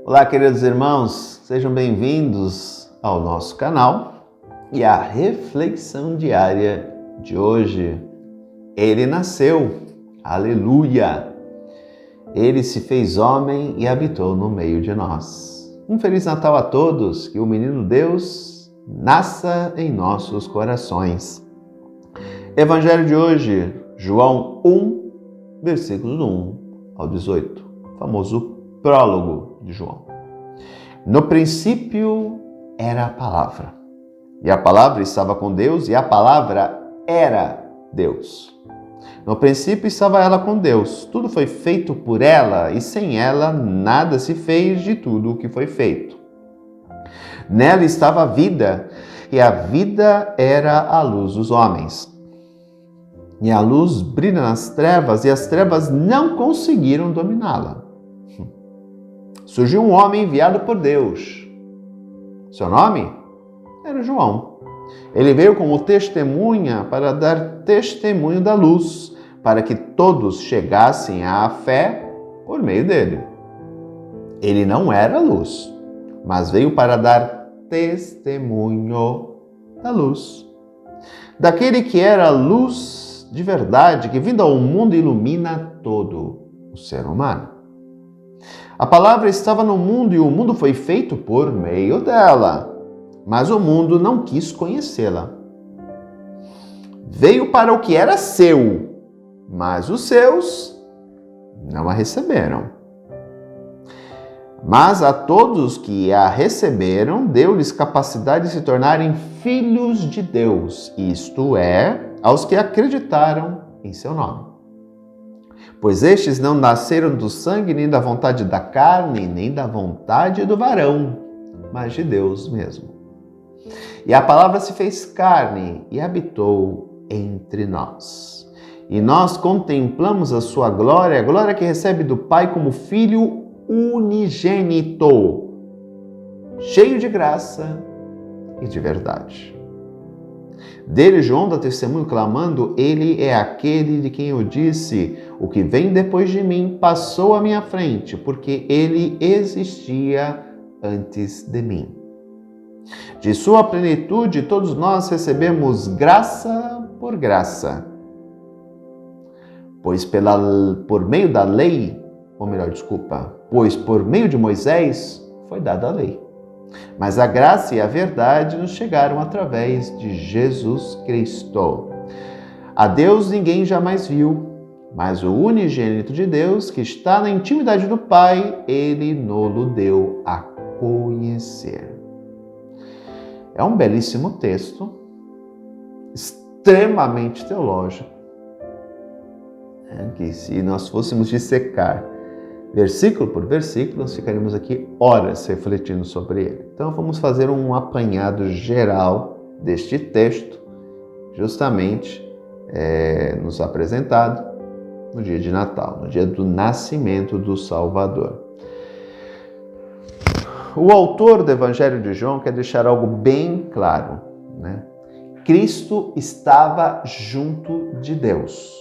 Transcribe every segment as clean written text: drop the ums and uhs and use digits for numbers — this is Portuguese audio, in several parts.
Olá, queridos irmãos, sejam bem-vindos ao nosso canal e à reflexão diária de hoje. Ele nasceu, aleluia! Ele se fez homem e habitou no meio de nós. Um Feliz Natal a todos, que o menino Deus nasça em nossos corações. Evangelho de hoje, João 1, versículos 1 ao 18, famoso prólogo de João. No princípio era a palavra, e a palavra estava com Deus, e a palavra era Deus. No princípio estava ela com Deus, tudo foi feito por ela, e sem ela nada se fez de tudo o que foi feito. Nela estava a vida, e a vida era a luz dos homens. E a luz brilha nas trevas, e as trevas não conseguiram dominá-la. Surgiu um homem enviado por Deus. Seu nome era João. Ele veio como testemunha para dar testemunho da luz, para que todos chegassem à fé por meio dele. Ele não era luz, mas veio para dar testemunho da luz. Daquele que era luz de verdade, que vindo ao mundo ilumina todo o ser humano. A palavra estava no mundo e o mundo foi feito por meio dela, mas o mundo não quis conhecê-la. Veio para o que era seu, mas os seus não a receberam. Mas a todos que a receberam, deu-lhes capacidade de se tornarem filhos de Deus, isto é, aos que acreditaram em seu nome. Pois estes não nasceram do sangue, nem da vontade da carne, nem da vontade do varão, mas de Deus mesmo. E a palavra se fez carne e habitou entre nós. E nós contemplamos a sua glória, a glória que recebe do Pai como Filho unigênito, cheio de graça e de verdade. Dele, João dá testemunho clamando: ele é aquele de quem eu disse, o que vem depois de mim passou à minha frente, porque ele existia antes de mim. De sua plenitude, todos nós recebemos graça por graça. Pois por meio de Moisés foi dada a lei. Mas a graça e a verdade nos chegaram através de Jesus Cristo. A Deus ninguém jamais viu, mas o unigênito de Deus, que está na intimidade do Pai, ele nos deu a conhecer. É um belíssimo texto, extremamente teológico, que se nós fôssemos dissecar versículo por versículo, nós ficaríamos aqui horas refletindo sobre ele. Então vamos fazer um apanhado geral deste texto, justamente nos apresentado no dia de Natal, no dia do nascimento do Salvador. O autor do Evangelho de João quer deixar algo bem claro, né? Cristo estava junto de Deus.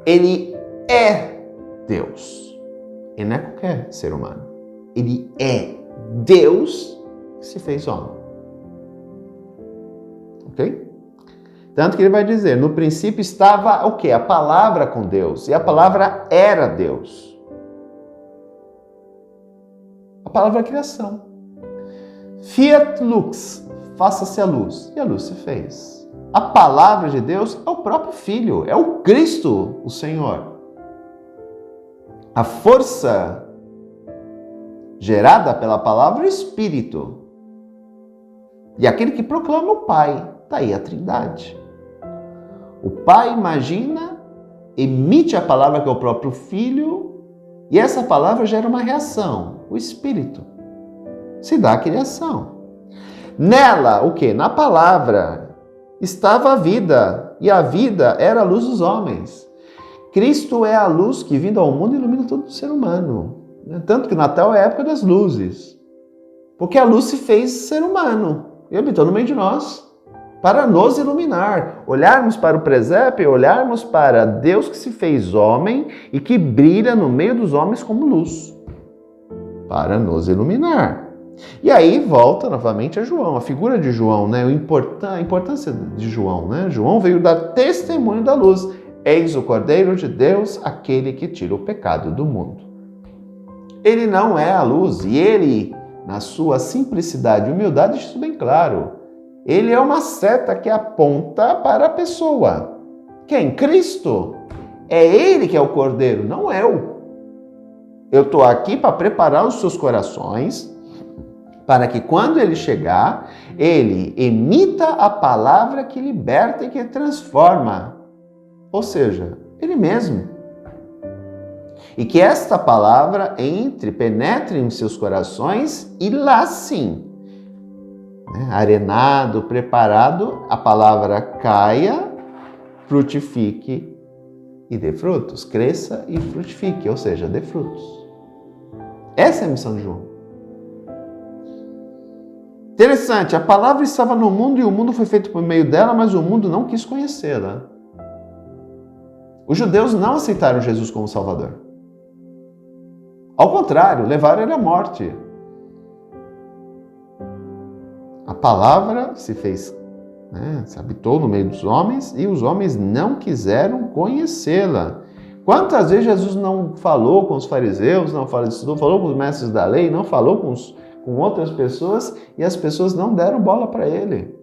Ele é Deus. Ele não é qualquer ser humano. Ele é Deus que se fez homem. Ok? Tanto que ele vai dizer, no princípio estava o quê? A palavra com Deus. E a palavra era Deus. A palavra é a criação. Fiat lux, faça-se a luz. E a luz se fez. A palavra de Deus é o próprio Filho, é o Cristo, o Senhor. A força gerada pela palavra é o Espírito. E aquele que proclama o Pai, está aí a Trindade. O Pai imagina, emite a palavra que é o próprio Filho, e essa palavra gera uma reação, o Espírito. Se dá a criação. Nela, o quê? Na palavra estava a vida, e a vida era a luz dos homens. Cristo é a luz que, vindo ao mundo, ilumina todo ser humano. Tanto que o Natal é a época das luzes. Porque a luz se fez ser humano e habitou no meio de nós para nos iluminar. Olharmos para o presépio, olharmos para Deus que se fez homem e que brilha no meio dos homens como luz. para nos iluminar. E aí volta novamente a João, a figura de João, né? A importância de João, né? João veio dar testemunho da luz. Eis o Cordeiro de Deus, aquele que tira o pecado do mundo. Ele não é a luz e ele, na sua simplicidade e humildade, deixa isso bem claro. Ele é uma seta que aponta para a pessoa. Quem? Cristo. É ele que é o Cordeiro, não eu. Eu estou aqui para preparar os seus corações para que quando ele chegar, ele emita a palavra que liberta e que transforma. Ou seja, ele mesmo. E que esta palavra penetre em seus corações e lá sim, arenado, preparado, a palavra caia, frutifique e dê frutos. Cresça e frutifique, ou seja, dê frutos. Essa é a missão de João. Interessante, a palavra estava no mundo e o mundo foi feito por meio dela, mas o mundo não quis conhecê-la. Os judeus não aceitaram Jesus como Salvador. Ao contrário, levaram ele à morte. A palavra se fez, se habitou no meio dos homens e os homens não quiseram conhecê-la. Quantas vezes Jesus não falou com os fariseus, não falou com os mestres da lei, não falou com outras pessoas e as pessoas não deram bola para ele.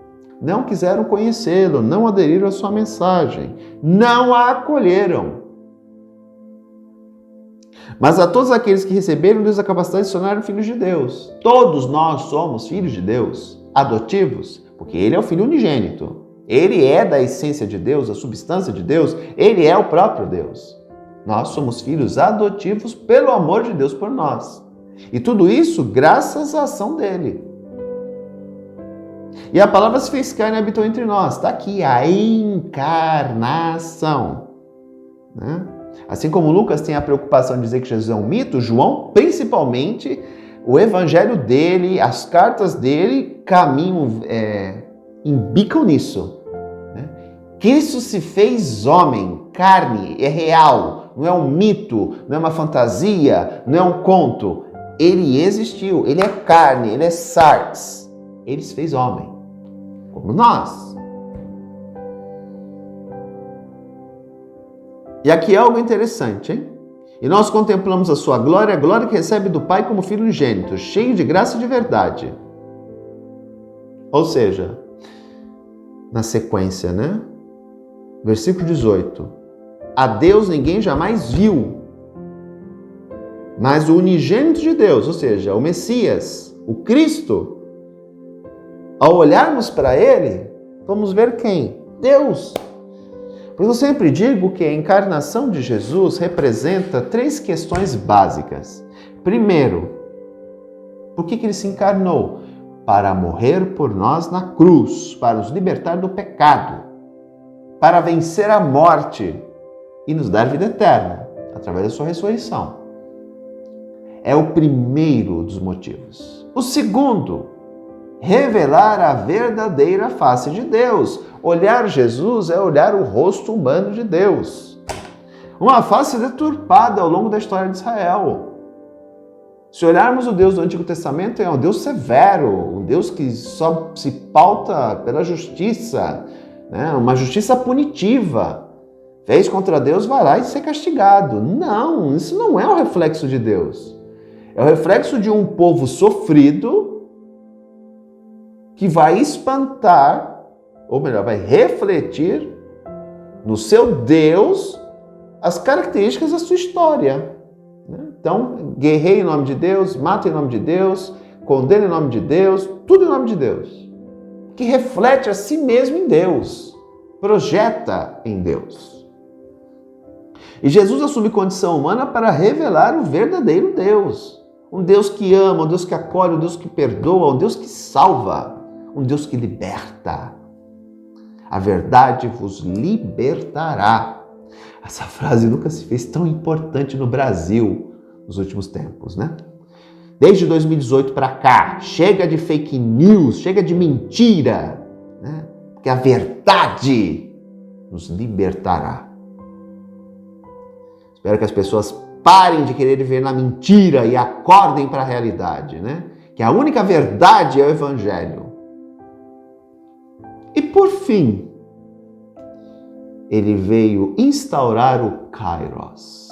Não quiseram conhecê-lo, não aderiram à sua mensagem, não a acolheram. Mas a todos aqueles que receberam Deus a capacidade de se tornar filhos de Deus. Todos nós somos filhos de Deus, adotivos, porque Ele é o Filho unigênito. Ele é da essência de Deus, da substância de Deus, Ele é o próprio Deus. Nós somos filhos adotivos pelo amor de Deus por nós. E tudo isso graças à ação dele. E a palavra se fez carne e habitou entre nós. Está aqui a encarnação. Assim como Lucas tem a preocupação de dizer que Jesus é um mito, João, principalmente, o evangelho dele, as cartas dele, embicam nisso. Cristo se fez homem, carne, é real, não é um mito, não é uma fantasia, não é um conto. Ele existiu, ele é carne, ele é sarx. Ele se fez homem, como nós. E aqui é algo interessante, hein? E nós contemplamos a sua glória, a glória que recebe do Pai como Filho unigênito, cheio de graça e de verdade. Ou seja, na sequência, Versículo 18. A Deus ninguém jamais viu, mas o unigênito de Deus, ou seja, o Messias, o Cristo, ao olharmos para ele, vamos ver quem? Deus. Porque eu sempre digo que a encarnação de Jesus representa 3 questões básicas. Primeiro, por que ele se encarnou? Para morrer por nós na cruz, para nos libertar do pecado, para vencer a morte e nos dar vida eterna, através da sua ressurreição. É o primeiro dos motivos. O segundo, revelar a verdadeira face de Deus. Olhar Jesus é olhar o rosto humano de Deus. Uma face deturpada ao longo da história de Israel. Se olharmos o Deus do Antigo Testamento, é um Deus severo, um Deus que só se pauta pela justiça, uma justiça punitiva. Fez contra Deus, vai lá e ser castigado. Não, isso não é o reflexo de Deus. É o reflexo de um povo sofrido que vai espantar, ou melhor, vai refletir no seu Deus as características da sua história. Então, guerreie em nome de Deus, mata em nome de Deus, condena em nome de Deus, tudo em nome de Deus. Que reflete a si mesmo em Deus, projeta em Deus. E Jesus assume condição humana para revelar o verdadeiro Deus. Um Deus que ama, um Deus que acolhe, um Deus que perdoa, um Deus que salva, um Deus que liberta. A verdade vos libertará. Essa frase nunca se fez tão importante no Brasil nos últimos tempos, Desde 2018 para cá, chega de fake news, chega de mentira, porque a verdade nos libertará. Espero que as pessoas parem de querer viver na mentira e acordem para a realidade, né? Que a única verdade é o Evangelho. E por fim, ele veio instaurar o Kairos,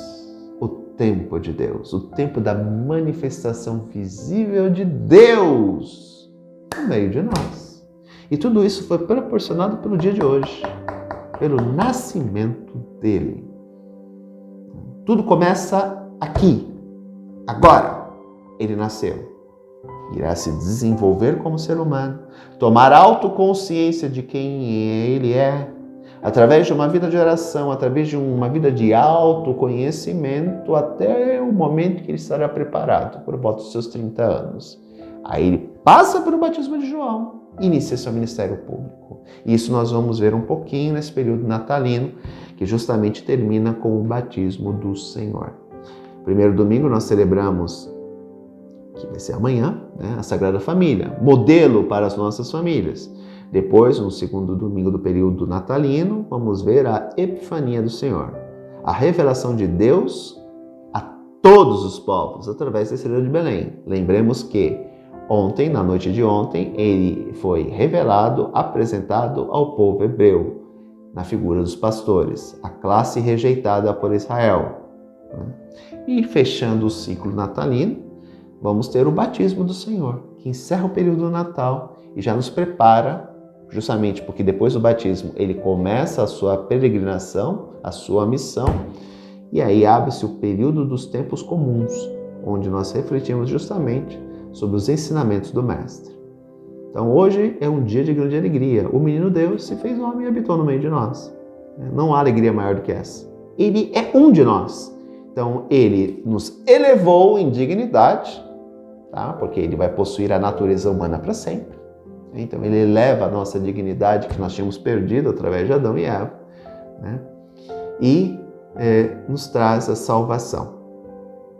o tempo de Deus, o tempo da manifestação visível de Deus no meio de nós. E tudo isso foi proporcionado pelo dia de hoje, pelo nascimento dele. Tudo começa aqui, agora. Ele nasceu. Irá se desenvolver como ser humano, tomar autoconsciência de quem ele é, através de uma vida de oração, através de uma vida de autoconhecimento, até o momento que ele estará preparado, por volta dos seus 30 anos. Aí ele passa pelo batismo de João, inicia seu ministério público. Isso nós vamos ver um pouquinho nesse período natalino, que justamente termina com o batismo do Senhor. Primeiro domingo nós celebramos, que vai ser amanhã, né, a Sagrada Família, modelo para as nossas famílias. Depois, no segundo domingo do período natalino, vamos ver a Epifania do Senhor, a revelação de Deus a todos os povos, através da estrela de Belém. Lembremos que ontem, na noite de ontem, ele foi revelado, apresentado ao povo hebreu, na figura dos pastores, a classe rejeitada por Israel. E fechando o ciclo natalino, vamos ter o batismo do Senhor, que encerra o período do Natal e já nos prepara, justamente porque depois do batismo ele começa a sua peregrinação, a sua missão, e aí abre-se o período dos tempos comuns, onde nós refletimos justamente sobre os ensinamentos do Mestre. Então hoje é um dia de grande alegria. O menino Deus se fez homem e habitou no meio de nós. Não há alegria maior do que essa. Ele é um de nós. Então ele nos elevou em dignidade, tá? Porque ele vai possuir a natureza humana para sempre. Então ele eleva a nossa dignidade que nós tínhamos perdido através de Adão e Eva, né? E nos traz a salvação,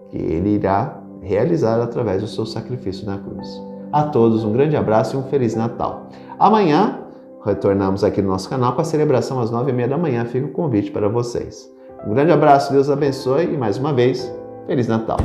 que ele irá realizar através do seu sacrifício na cruz. A todos um grande abraço e um Feliz Natal. Amanhã retornamos aqui no nosso canal com a celebração às 9h30 da manhã. Fica o convite para vocês. Um grande abraço, Deus abençoe e mais uma vez, Feliz Natal.